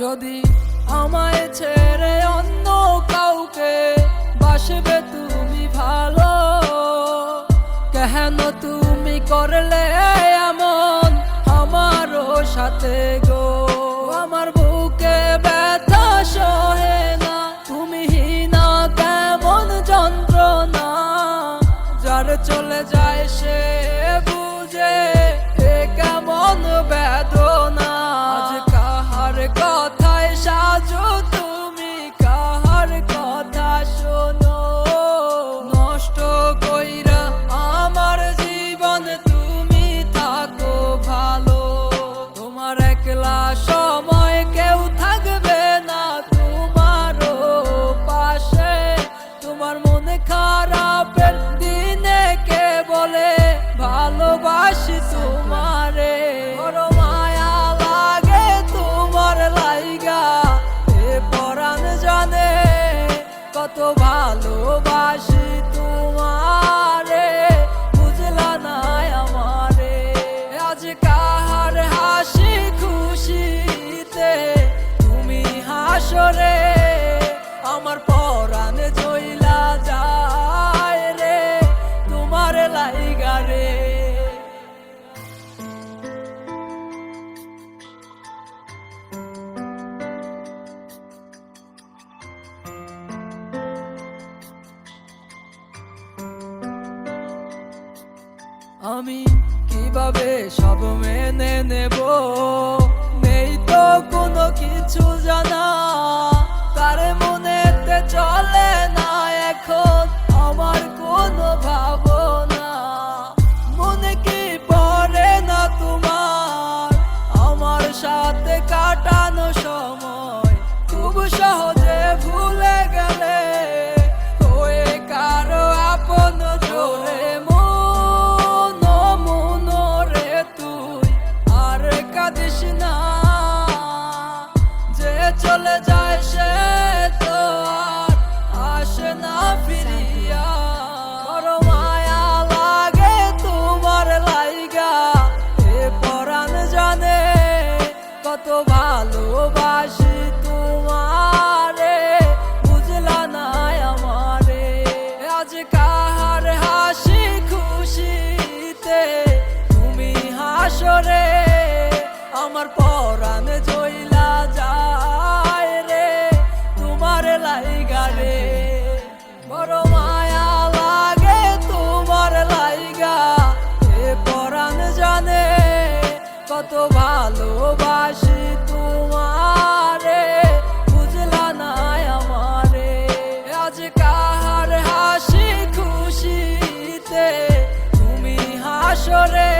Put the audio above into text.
যদি আমায় ছেড়ে অন্য কাউকে বাসবে তুমি ভালো, কেন তুমি করলে এমন আমারও সাথে গো। আমার বুকে ব্যথা সহে না, তুমি না কেমন যন্ত্রণা, যার চলে যায় সে বুঝে এ কেমন বেদনা। আজ কাহার কথায় সাজো তুমি, কাহার কথা শোনো, নষ্ট কইরা আমার জীবন তুমি থাকো ভালো। তোমার একলা সময় কেউ থাকবে না তোমারও পাশে, তোমার মনে খারাপের দিনে কে বলে ভালোবাসি তোমারে। বড় মায়া লাগে তোমার লাইগা, এ পরাণ জানে কত ভালোবাসি তোমারে, বুঝলা না আমারে। আজ কাহার হাসি খুশিতে তুমি হাসরে, আমার পরাণ জইলা যায় রে তোমার লাইগা রে। আমি কিভাবে সব মেনে নেব, নেই তো কোনো কিছু জানা, তার মনেতে চলে না এখন আমার কোনো ভাবনা। মনে কি পড়ে না তোমার আমার সাথে কাটানো সময়, খুব সহজে ভুলে গেলে হয়ে কারো আপন জোরে। কাঁদিস না, যে চলে যায় সে তো আর আসে না ফিরিয়া। বড় মায়া লাগে তোমার লাইগা, এ পরাণ জানে কত ভালোবাসি তোমারে, বুঝলা না আমারে। আজ কাহার হাসি খুশিতে তুমি হাসরে, আমার পরাণ জইলা যায় রে তোমার লাইগা রে। বড় মায়া লাগে তোমার লাইগা, এ পরাণ জানে কত ভালোবাসি তোমারে, বুঝলা না আমারে। আজ কাহার হাসি খুশিতে তুমি হাসরে,